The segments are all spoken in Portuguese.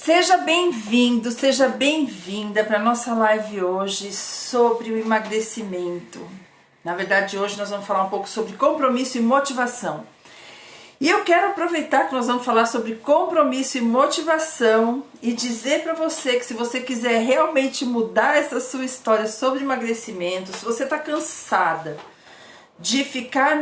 Seja bem-vindo, seja bem-vinda para a nossa live hoje sobre o emagrecimento. Na verdade, hoje nós vamos falar um pouco sobre compromisso e motivação. E eu quero aproveitar que nós vamos falar sobre compromisso e motivação e dizer para você que se você quiser realmente mudar essa sua história sobre emagrecimento, se você está cansada de ficar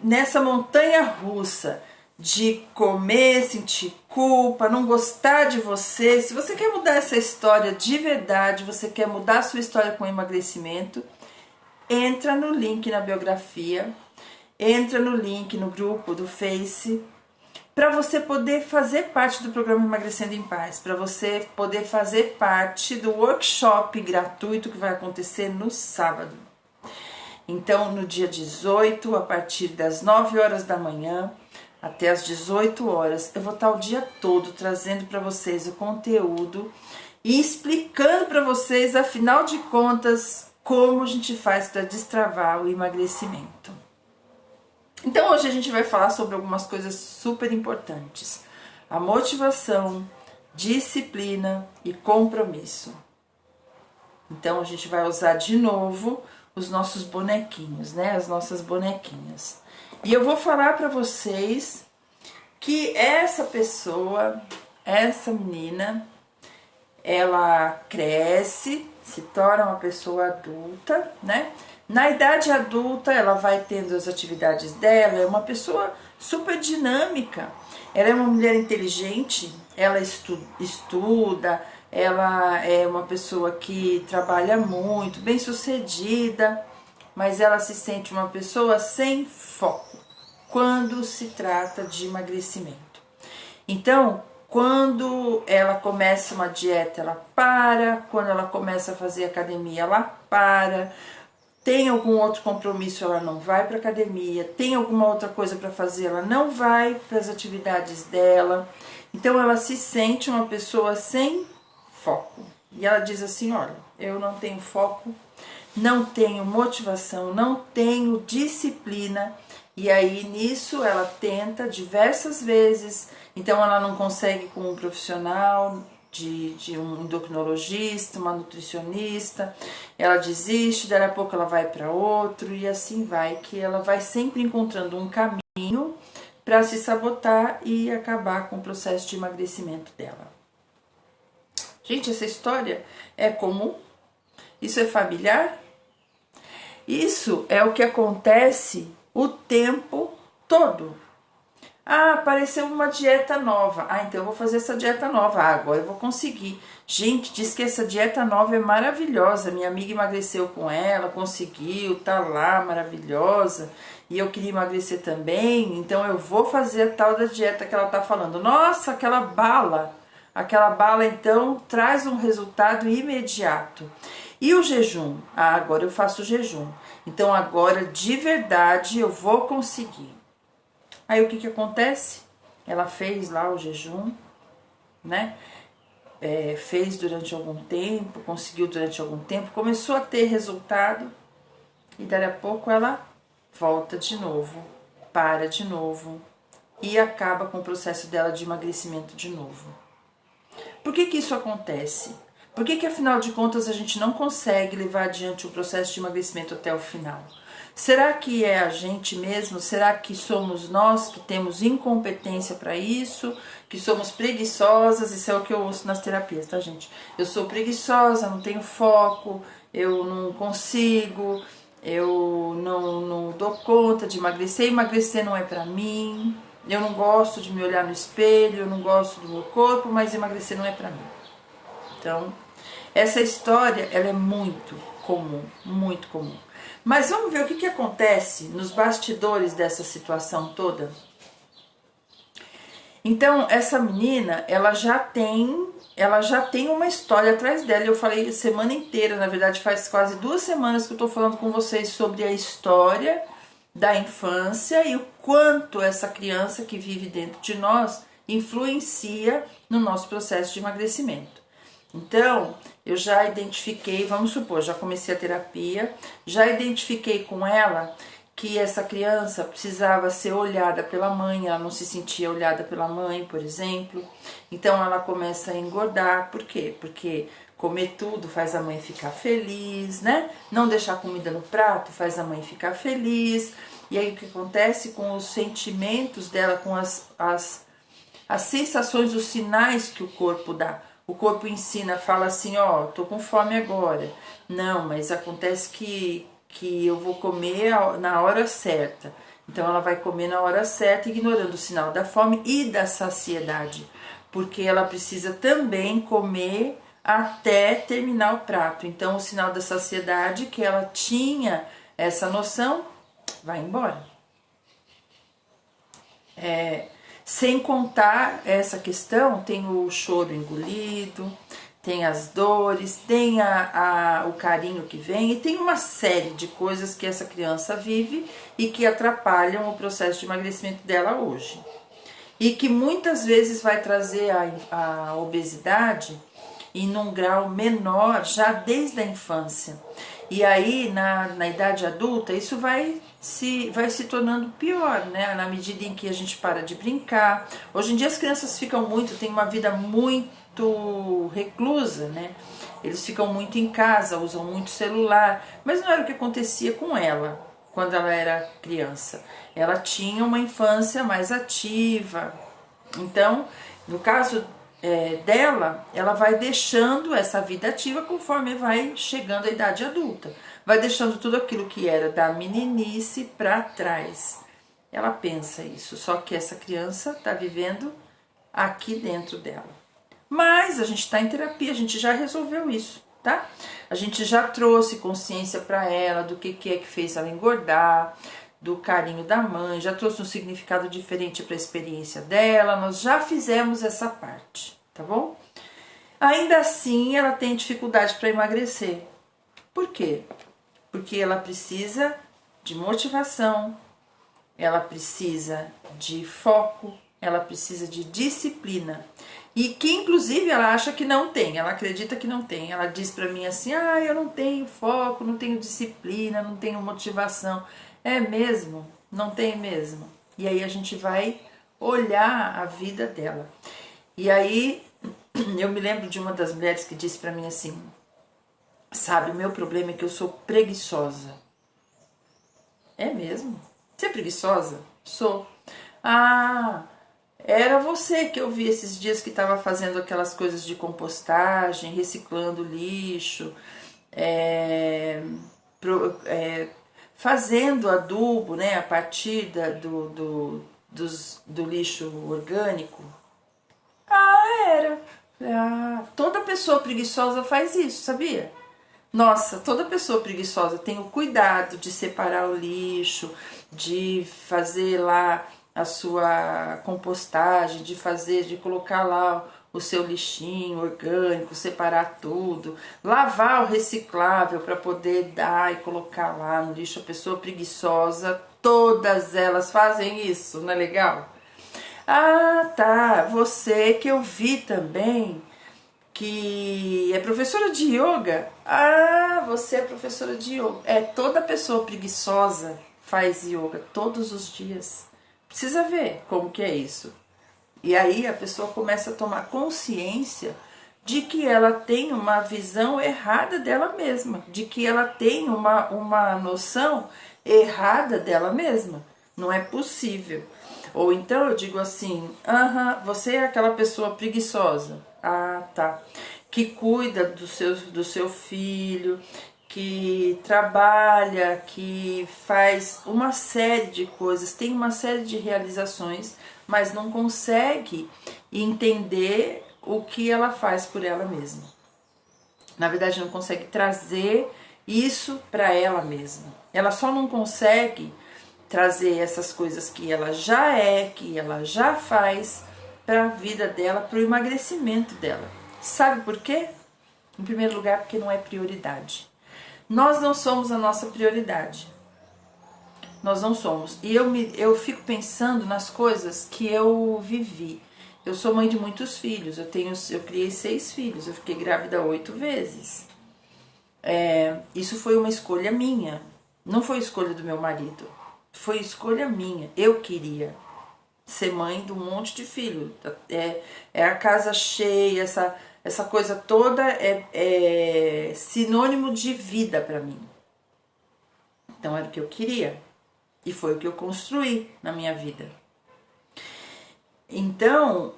nessa montanha russa, de comer, sentir culpa, não gostar de você, se você quer mudar essa história de verdade, você quer mudar a sua história com emagrecimento, entra no link na biografia, entra no link no grupo do Face, para você poder fazer parte do programa Emagrecendo em Paz, para você poder fazer parte do workshop gratuito que vai acontecer no sábado. Então, no dia 18, a partir das 9 horas da manhã, até as 18 horas, eu vou estar o dia todo trazendo para vocês o conteúdo e explicando para vocês, afinal de contas, como a gente faz para destravar o emagrecimento. Então hoje a gente vai falar sobre algumas coisas super importantes. A motivação, disciplina e compromisso. Então a gente vai usar de novo os nossos bonequinhos, né? As nossas bonequinhas. E eu vou falar para vocês que essa pessoa, essa menina, ela cresce, se torna uma pessoa adulta, né? Na idade adulta, ela vai tendo as atividades dela, é uma pessoa super dinâmica. Ela é uma mulher inteligente, ela estuda, ela é uma pessoa que trabalha muito, bem-sucedida, mas ela se sente uma pessoa sem foco quando se trata de emagrecimento. Então, quando ela começa uma dieta, ela para, quando ela começa a fazer academia, ela para, tem algum outro compromisso, ela não vai para academia, tem alguma outra coisa para fazer, ela não vai para as atividades dela. Então, ela se sente uma pessoa sem foco. E ela diz assim, olha, eu não tenho foco, não tenho motivação, não tenho disciplina. E aí nisso ela tenta diversas vezes, então ela não consegue com um profissional, de um endocrinologista, uma nutricionista, ela desiste, daí a pouco ela vai para outro e assim vai, que ela vai sempre encontrando um caminho para se sabotar e acabar com o processo de emagrecimento dela. Gente, essa história é comum? Isso é familiar? Isso é o que acontece o tempo todo. Ah, apareceu uma dieta nova. Ah, então eu vou fazer essa dieta nova. Ah, agora eu vou conseguir. Gente, diz que essa dieta nova é maravilhosa. Minha amiga emagreceu com ela, conseguiu, tá lá, maravilhosa. E eu queria emagrecer também, então eu vou fazer a tal da dieta que ela tá falando. Nossa, aquela bala então traz um resultado imediato. E o jejum? Ah, agora eu faço jejum. Então agora de verdade eu vou conseguir. Aí o que acontece? Ela fez lá o jejum, né? Fez durante algum tempo, conseguiu durante algum tempo, começou a ter resultado e daqui a pouco ela volta de novo, para de novo e acaba com o processo dela de emagrecimento de novo. Por que isso acontece? Por que afinal de contas a gente não consegue levar adiante o processo de emagrecimento até o final? Será que é a gente mesmo? Será que somos nós que temos incompetência para isso? Que somos preguiçosas? Isso é o que eu ouço nas terapias, tá, gente? Eu sou preguiçosa, não tenho foco, eu não consigo, eu não dou conta de emagrecer. Emagrecer não é para mim. Eu não gosto de me olhar no espelho, eu não gosto do meu corpo, mas emagrecer não é para mim. Então, essa história, ela é muito comum, muito comum. Mas vamos ver o que acontece nos bastidores dessa situação toda? Então, essa menina, ela já tem uma história atrás dela. Eu falei a semana inteira, na verdade faz quase 2 semanas que eu tô falando com vocês sobre a história da infância e o quanto essa criança que vive dentro de nós influencia no nosso processo de emagrecimento. Então, eu já identifiquei, vamos supor, já comecei a terapia, já identifiquei com ela que essa criança precisava ser olhada pela mãe, ela não se sentia olhada pela mãe, por exemplo. Então ela começa a engordar. Por quê? Porque comer tudo faz a mãe ficar feliz, né? Não deixar comida no prato faz a mãe ficar feliz. E aí o que acontece com os sentimentos dela, com as sensações, os sinais que o corpo dá? O corpo ensina, fala assim, ó, tô com fome agora. Não, mas acontece que eu vou comer na hora certa. Então ela vai comer na hora certa, ignorando o sinal da fome e da saciedade. Porque ela precisa também comer até terminar o prato. Então o sinal da saciedade, que ela tinha essa noção, vai embora. Sem contar essa questão, tem o choro engolido, tem as dores, tem o carinho que vem e tem uma série de coisas que essa criança vive e que atrapalham o processo de emagrecimento dela hoje. E que muitas vezes vai trazer a obesidade em um grau menor já desde a infância. E aí, na idade adulta, isso vai se tornando pior, né? Na medida em que a gente para de brincar. Hoje em dia as crianças têm uma vida muito reclusa, né? Eles ficam muito em casa, usam muito celular, mas não era o que acontecia com ela quando ela era criança. Ela tinha uma infância mais ativa. Então, no caso dela, ela vai deixando essa vida ativa conforme vai chegando à idade adulta. Vai deixando tudo aquilo que era da meninice para trás. Ela pensa isso, só que essa criança está vivendo aqui dentro dela. Mas a gente está em terapia, a gente já resolveu isso, tá? A gente já trouxe consciência para ela do que é que fez ela engordar, do carinho da mãe, já trouxe um significado diferente para a experiência dela, nós já fizemos essa parte, tá bom? Ainda assim, ela tem dificuldade para emagrecer. Por quê? Porque ela precisa de motivação, ela precisa de foco, ela precisa de disciplina. E que inclusive ela acha que não tem, ela acredita que não tem. Ela diz para mim assim, eu não tenho foco, não tenho disciplina, não tenho motivação. É mesmo? Não tem mesmo? E aí a gente vai olhar a vida dela. E aí eu me lembro de uma das mulheres que disse para mim assim, sabe, o meu problema é que eu sou preguiçosa. É mesmo? Você é preguiçosa? Sou. Era você que eu vi esses dias que estava fazendo aquelas coisas de compostagem, reciclando lixo, fazendo adubo, né, a partir do lixo orgânico. Era. Toda pessoa preguiçosa faz isso, sabia? Nossa, toda pessoa preguiçosa tem o cuidado de separar o lixo, de fazer lá a sua compostagem, de colocar lá o seu lixinho orgânico, separar tudo, lavar o reciclável para poder dar e colocar lá no lixo. A pessoa preguiçosa, todas elas fazem isso, não é legal? Tá, você que eu vi também que é professora de yoga. Você é professora de yoga. Toda pessoa preguiçosa faz yoga todos os dias. Precisa ver como que é isso. E aí a pessoa começa a tomar consciência de que ela tem uma visão errada dela mesma, de que ela tem uma noção errada dela mesma. Não é possível. Ou então eu digo assim, você é aquela pessoa preguiçosa. Tá. Que cuida do seu filho, que trabalha, que faz uma série de coisas, tem uma série de realizações, mas não consegue entender o que ela faz por ela mesma. Na verdade, não consegue trazer isso para ela mesma. Ela só não consegue trazer essas coisas que ela já que ela já faz para a vida dela, para o emagrecimento dela. Sabe por quê? Em primeiro lugar, porque não é prioridade. Nós não somos a nossa prioridade. Nós não somos. E eu fico pensando nas coisas que eu vivi. Eu sou mãe de muitos filhos. Eu criei 6 filhos. Eu fiquei grávida 8 vezes. Isso foi uma escolha minha. Não foi escolha do meu marido. Foi escolha minha. Eu queria ser mãe de um monte de filho. É a casa cheia, essa coisa toda é sinônimo de vida para mim. Então era o que eu queria. E foi o que eu construí na minha vida. Então,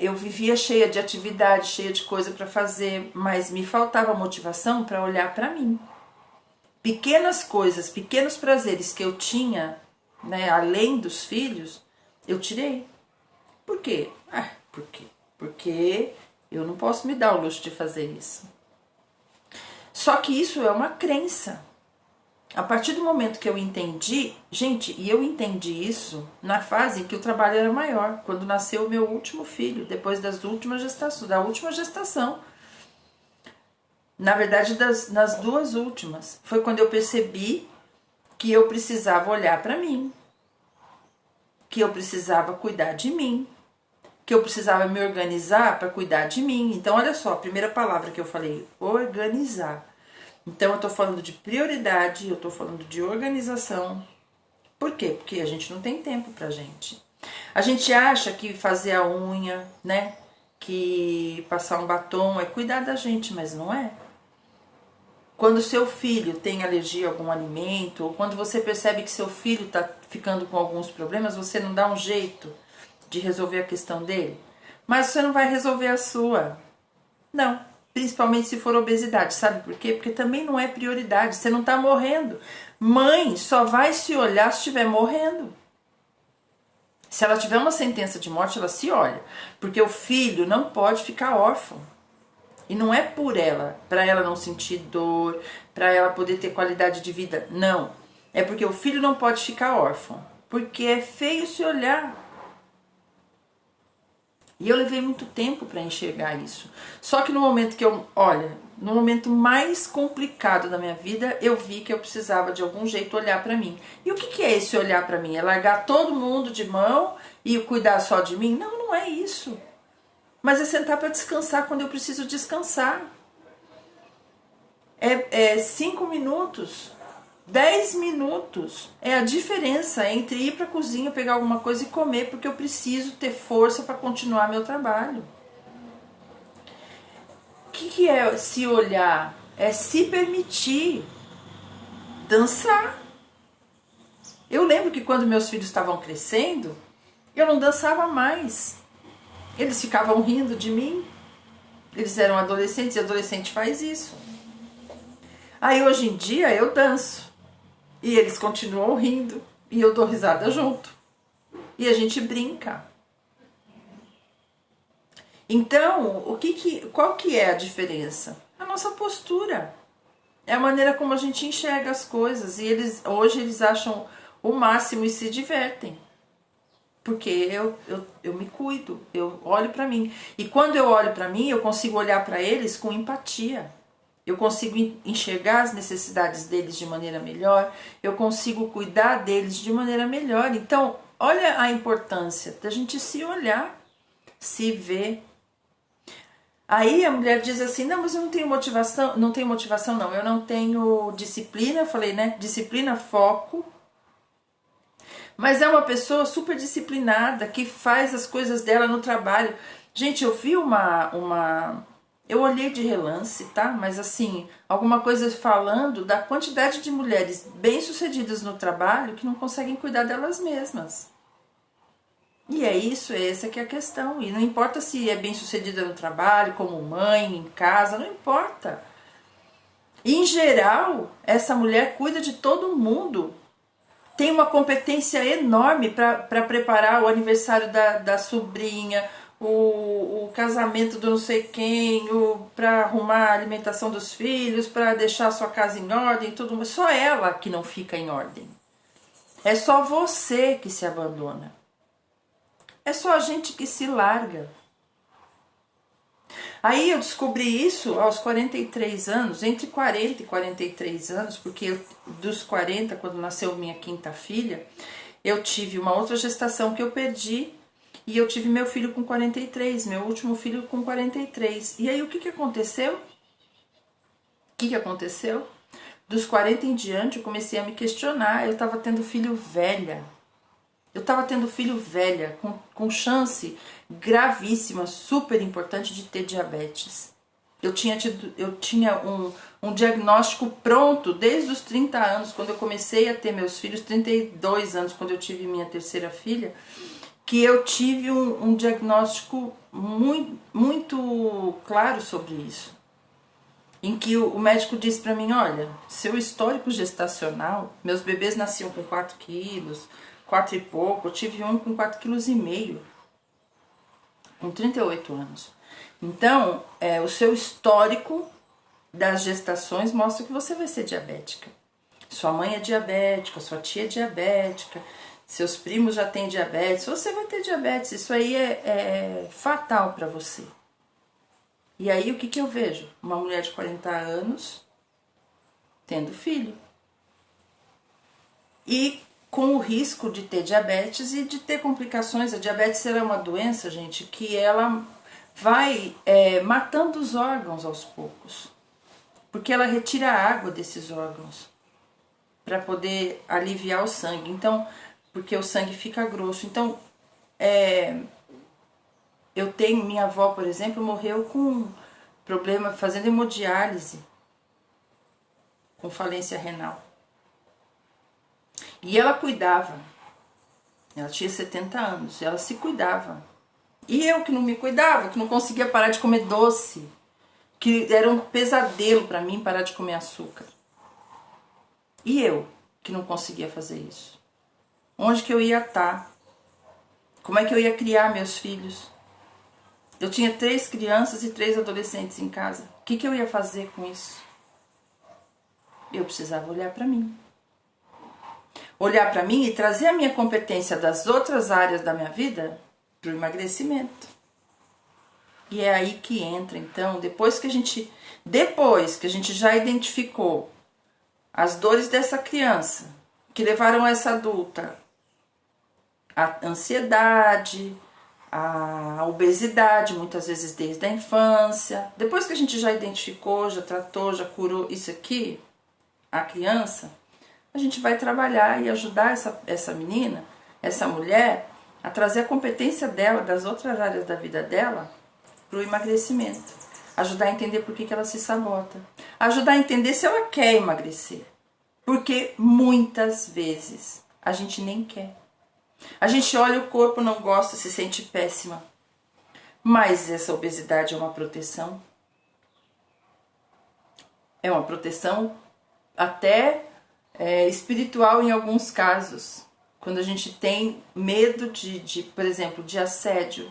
eu vivia cheia de atividade, cheia de coisa para fazer, mas me faltava motivação para olhar para mim. Pequenas coisas, pequenos prazeres que eu tinha, né, além dos filhos, eu tirei. Por quê? Por quê? Porque eu não posso me dar o luxo de fazer isso. Só que isso é uma crença. A partir do momento que eu entendi, gente, e eu entendi isso na fase em que o trabalho era maior, quando nasceu o meu último filho, depois da última gestação. Na verdade, nas duas últimas. Foi quando eu percebi que eu precisava olhar para mim, que eu precisava cuidar de mim, que eu precisava me organizar para cuidar de mim. Então, olha só, a primeira palavra que eu falei, organizar. Então, eu tô falando de prioridade, eu tô falando de organização. Por quê? Porque a gente não tem tempo pra gente. A gente acha que fazer a unha, né, que passar um batom é cuidar da gente, mas não é. Quando seu filho tem alergia a algum alimento, ou quando você percebe que seu filho tá ficando com alguns problemas, você não dá um jeito de resolver a questão dele, mas você não vai resolver a sua. Não, principalmente se for obesidade, sabe por quê? Porque também não é prioridade, você não tá morrendo. Mãe só vai se olhar se estiver morrendo. Se ela tiver uma sentença de morte, ela se olha, porque o filho não pode ficar órfão. E não é por ela, para ela não sentir dor, para ela poder ter qualidade de vida, não. É porque o filho não pode ficar órfão, porque é feio se olhar. E eu levei muito tempo para enxergar isso. Só que no momento que no momento mais complicado da minha vida, eu vi que eu precisava de algum jeito olhar para mim. E o que é esse olhar para mim? É largar todo mundo de mão e cuidar só de mim? Não, não é isso. Mas é sentar para descansar quando eu preciso descansar. É 5 minutos, 10 minutos. É a diferença entre ir para a cozinha, pegar alguma coisa e comer, porque eu preciso ter força para continuar meu trabalho. O que é se olhar? É se permitir dançar. Eu lembro que quando meus filhos estavam crescendo, eu não dançava mais. Eles ficavam rindo de mim. Eles eram adolescentes e adolescente faz isso. Aí hoje em dia eu danço. E eles continuam rindo. E eu dou risada junto. E a gente brinca. Então, qual que é a diferença? A nossa postura. É a maneira como a gente enxerga as coisas. E hoje eles acham o máximo e se divertem. Porque eu me cuido, eu olho para mim. E quando eu olho para mim, eu consigo olhar para eles com empatia. Eu consigo enxergar as necessidades deles de maneira melhor. Eu consigo cuidar deles de maneira melhor. Então, olha a importância da gente se olhar, se ver. Aí a mulher diz assim, não, mas eu não tenho motivação. Não tenho motivação, não. Eu não tenho disciplina. Eu falei, né? Disciplina, foco. Mas é uma pessoa super disciplinada, que faz as coisas dela no trabalho. Gente, eu vi eu olhei de relance, tá? Mas assim, alguma coisa falando da quantidade de mulheres bem-sucedidas no trabalho que não conseguem cuidar delas mesmas. E é isso, essa que é a questão. E não importa se é bem-sucedida no trabalho, como mãe, em casa, não importa. Em geral, essa mulher cuida de todo mundo. Tem uma competência enorme para preparar o aniversário da sobrinha, o casamento do não sei quem, para arrumar a alimentação dos filhos, para deixar a sua casa em ordem, tudo. Só ela que não fica em ordem. É só você que se abandona. É só a gente que se larga. Aí eu descobri isso aos 43 anos, entre 40 e 43 anos, porque dos 40, quando nasceu minha quinta filha, eu tive uma outra gestação que eu perdi e eu tive meu filho com 43, meu último filho com 43. E aí o que aconteceu? O que aconteceu? Dos 40 em diante eu comecei a me questionar. Eu estava tendo filho velha. Eu estava tendo filho velha, com chance gravíssima, super importante de ter diabetes. Eu tinha um diagnóstico pronto desde os 30 anos, quando eu comecei a ter meus filhos, 32 anos, quando eu tive minha terceira filha, que eu tive um diagnóstico muito claro sobre isso. Em que o médico disse para mim, olha, seu histórico gestacional, meus bebês nasciam com 4 quilos, 4 e pouco, eu tive um com 4,5 kg, com 38 anos. Então, o seu histórico das gestações mostra que você vai ser diabética. Sua mãe é diabética, sua tia é diabética, seus primos já têm diabetes, você vai ter diabetes, isso aí é fatal para você. E aí o que eu vejo? Uma mulher de 40 anos tendo filho. E com o risco de ter diabetes e de ter complicações. A diabetes é uma doença, gente, que ela vai matando os órgãos aos poucos. Porque ela retira a água desses órgãos para poder aliviar o sangue. Então, porque o sangue fica grosso. Então, eu tenho, minha avó, por exemplo, morreu com problema, fazendo hemodiálise, com falência renal. E ela cuidava. Ela tinha 70 anos, ela se cuidava. E eu que não me cuidava, que não conseguia parar de comer doce, que era um pesadelo para mim parar de comer açúcar. E eu que não conseguia fazer isso. Onde que eu ia estar? Como é que eu ia criar meus filhos? Eu tinha 3 crianças e 3 adolescentes em casa. O que eu ia fazer com isso? Eu precisava olhar para mim. Olhar para mim e trazer a minha competência das outras áreas da minha vida para o emagrecimento. E é aí que entra, então, depois que a gente já identificou as dores dessa criança, que levaram essa adulta, a ansiedade, a obesidade, muitas vezes desde a infância. Depois que a gente já identificou, já tratou, já curou isso aqui, a criança, a gente vai trabalhar e ajudar essa menina, essa mulher, a trazer a competência dela, das outras áreas da vida dela, para o emagrecimento. Ajudar a entender por que ela se sabota. Ajudar a entender se ela quer emagrecer. Porque muitas vezes a gente nem quer. A gente olha o corpo, não gosta, se sente péssima. Mas essa obesidade é uma proteção. É uma proteção até espiritual em alguns casos. Quando a gente tem medo por exemplo, de assédio.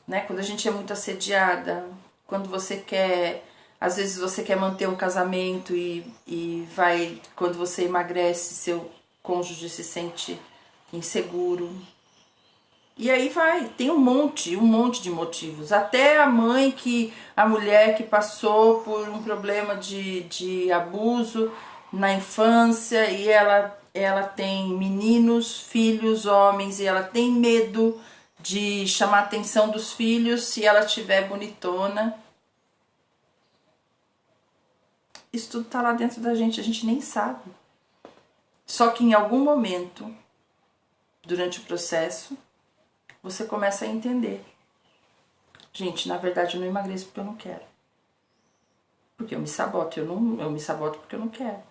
Né? Quando a gente é muito assediada. Quando você quer... Às vezes você quer manter um casamento e vai... Quando você emagrece, seu cônjuge se sente inseguro. E aí tem um monte de motivos. Até a mulher que passou por um problema de abuso na infância e ela tem meninos, filhos, homens, e ela tem medo de chamar a atenção dos filhos se ela estiver bonitona. Isso tudo tá lá dentro da gente, a gente nem sabe. Só que em algum momento, durante o processo, você começa a entender. Gente, na verdade eu não emagreço porque eu não quero. Porque eu me saboto, eu me saboto porque eu não quero.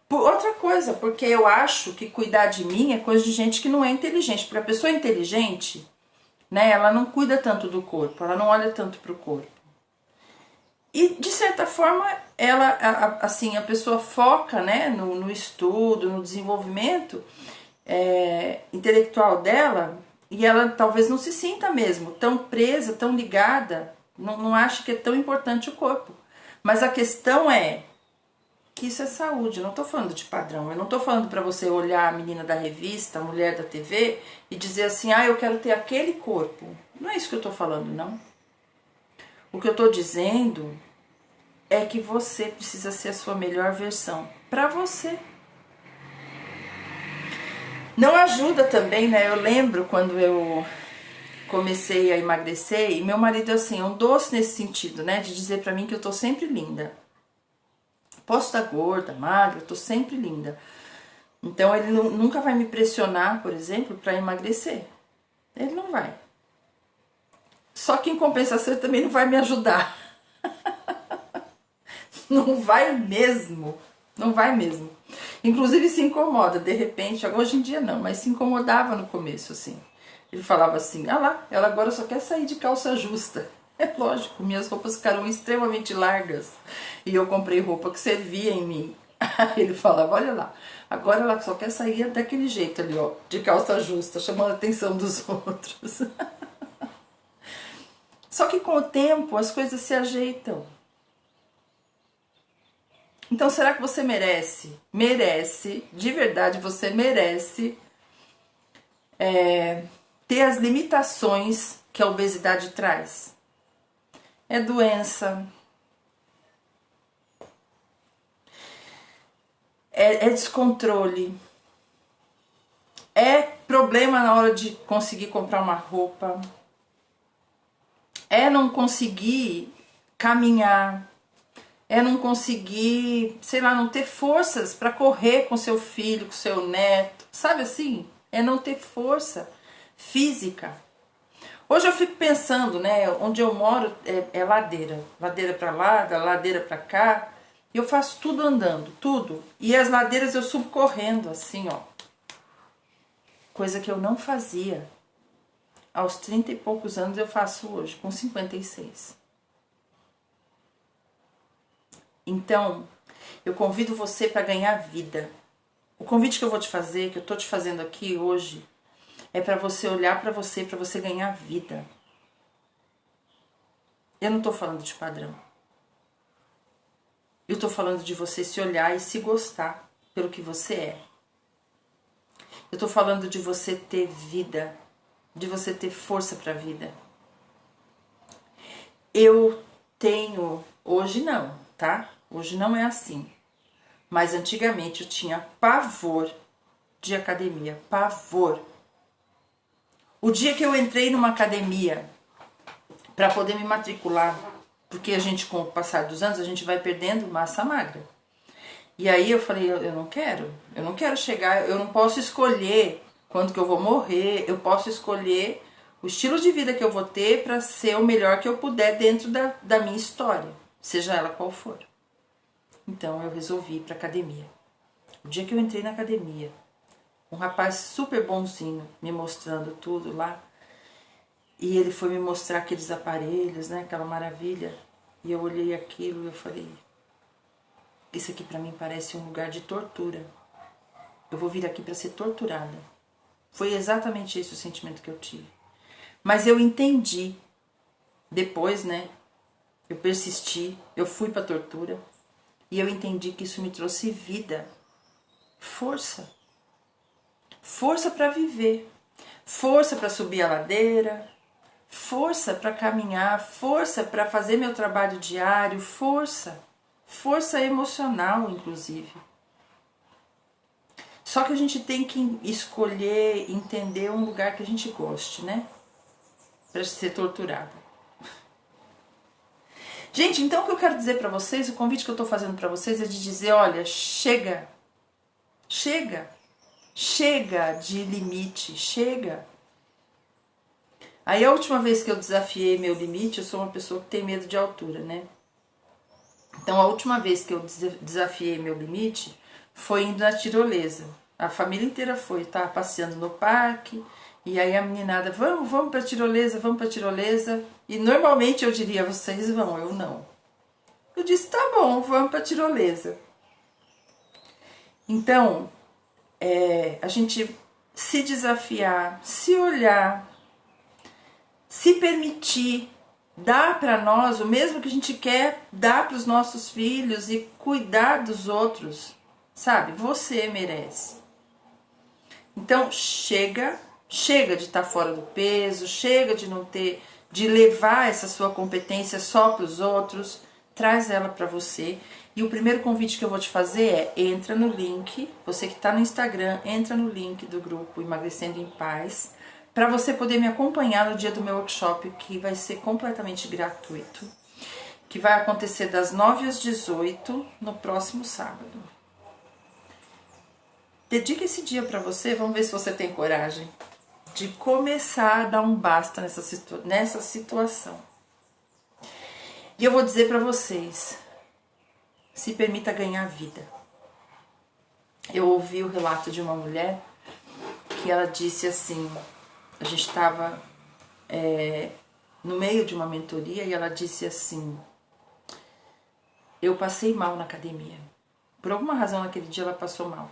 Outra coisa, porque eu acho que cuidar de mim é coisa de gente que não é inteligente. Porque a pessoa inteligente, né, ela não cuida tanto do corpo, ela não olha tanto pro corpo. E, de certa forma, a pessoa foca, né, no estudo, no desenvolvimento intelectual dela, e ela talvez não se sinta mesmo tão presa, tão ligada, não acha que é tão importante o corpo. Mas a questão é que isso é saúde, eu não tô falando de padrão, eu não tô falando para você olhar a menina da revista, a mulher da TV e dizer assim, eu quero ter aquele corpo. Não é isso que eu tô falando, não. O que eu tô dizendo é que você precisa ser a sua melhor versão para você. Não ajuda também, né? Eu lembro quando eu comecei a emagrecer e meu marido, assim, é um doce nesse sentido, né? De dizer pra mim que eu tô sempre linda. Posso estar gorda, magra, tô sempre linda. Então ele nunca vai me pressionar, por exemplo, para emagrecer. Ele não vai. Só que em compensação ele também não vai me ajudar. Não vai mesmo. Não vai mesmo. Inclusive se incomoda, de repente, hoje em dia não, mas se incomodava no começo, assim. Ele falava assim, ah lá, ela agora só quer sair de calça justa. É lógico, minhas roupas ficaram extremamente largas. E eu comprei roupa que servia em mim. Aí ele falava, olha lá, agora ela só quer sair daquele jeito ali, ó, de calça justa, chamando a atenção dos outros. Só que com o tempo as coisas se ajeitam. Então será que você merece? Merece, de verdade você merece ter as limitações que a obesidade traz. É doença, é descontrole, é problema na hora de conseguir comprar uma roupa, é não conseguir caminhar, é não conseguir, sei lá, não ter forças para correr com seu filho, com seu neto, sabe assim? É não ter força física. Hoje eu fico pensando, né, onde eu moro é ladeira, ladeira para lá, ladeira para cá, e eu faço tudo andando, tudo. E as ladeiras eu subo correndo, assim, ó. Coisa que eu não fazia. Aos 30 e poucos anos eu faço hoje, com 56. Então, eu convido você para ganhar vida. O convite que eu vou te fazer, que eu tô te fazendo aqui hoje, é para você olhar para você ganhar vida. Eu não tô falando de padrão. Eu tô falando de você se olhar e se gostar pelo que você é. Eu tô falando de você ter vida, de você ter força para a vida. Eu tenho, hoje não, tá? Hoje não é assim. Mas antigamente eu tinha pavor de academia, pavor. O dia que eu entrei numa academia para poder me matricular, porque a gente, com o passar dos anos, a gente vai perdendo massa magra. E aí eu falei, eu não quero chegar, eu não posso escolher quando que eu vou morrer, eu posso escolher o estilo de vida que eu vou ter para ser o melhor que eu puder dentro da minha história, seja ela qual for. Então eu resolvi ir para academia. O dia que eu entrei na academia, um rapaz super bonzinho me mostrando tudo lá, e ele foi me mostrar aqueles aparelhos, né, aquela maravilha, e eu olhei aquilo e eu falei, isso aqui pra mim parece um lugar de tortura. Eu vou vir aqui para ser torturada. Foi exatamente esse o sentimento que eu tive. Mas eu entendi. Depois, né, eu persisti, eu fui pra tortura, e eu entendi que isso me trouxe vida, força. Força para viver, força para subir a ladeira, força para caminhar, força para fazer meu trabalho diário, força emocional, inclusive. Só que a gente tem que escolher, entender um lugar que a gente goste, né? Para ser torturada. Gente, então o que eu quero dizer para vocês, o convite que eu tô fazendo para vocês é de dizer, olha, chega. Chega. Chega de limite, chega. Aí a última vez que eu desafiei meu limite, eu sou uma pessoa que tem medo de altura, né? Então a última vez que eu desafiei meu limite foi indo na tirolesa. A família inteira foi, tava passeando no parque, e aí a meninada, vamos pra tirolesa, vamos pra tirolesa. E normalmente eu diria, vocês vão, eu não. Eu disse, tá bom, vamos pra tirolesa. Então, a gente se desafiar, se olhar, se permitir, dar para nós o mesmo que a gente quer dar para os nossos filhos e cuidar dos outros, sabe? Você merece. Então chega de estar fora do peso, chega de não ter, de levar essa sua competência só para os outros, traz ela para você. E o primeiro convite que eu vou te fazer é, entra no link, você que está no Instagram, entra no link do grupo Emagrecendo em Paz, para você poder me acompanhar no dia do meu workshop, que vai ser completamente gratuito, que vai acontecer das 9 às 18 no próximo sábado. Dedique esse dia para você, vamos ver se você tem coragem de começar a dar um basta nessa situação. E eu vou dizer para vocês, se permita ganhar vida. Eu ouvi o relato de uma mulher que ela disse assim, a gente estava no meio de uma mentoria e ela disse assim, eu passei mal na academia. Por alguma razão naquele dia ela passou mal.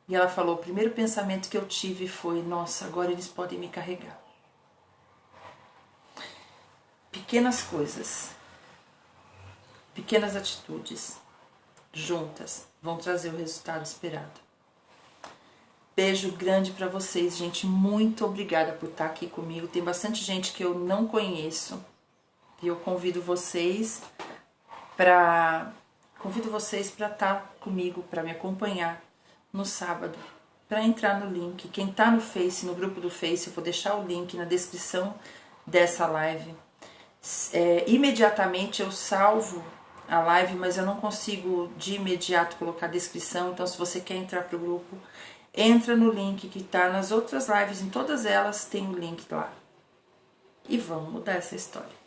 E ela falou, o primeiro pensamento que eu tive foi, nossa, agora eles podem me carregar. Pequenas coisas, pequenas atitudes, juntas, vão trazer o resultado esperado. Beijo grande para vocês, gente. Muito obrigada por estar aqui comigo. Tem bastante gente que eu não conheço. E eu convido vocês para estar comigo, para me acompanhar no sábado, para entrar no link. Quem está no Face, no grupo do Face, eu vou deixar o link na descrição dessa live. Imediatamente eu salvo a live, mas eu não consigo de imediato colocar a descrição. Então, se você quer entrar para o grupo, entra no link que está nas outras lives, em todas elas tem o link lá. E vamos mudar essa história.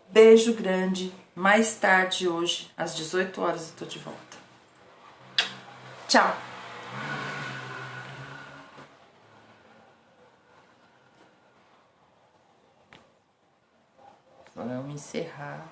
Beijo grande. Mais tarde hoje, às 18 horas, eu tô de volta. Tchau! Vamos encerrar.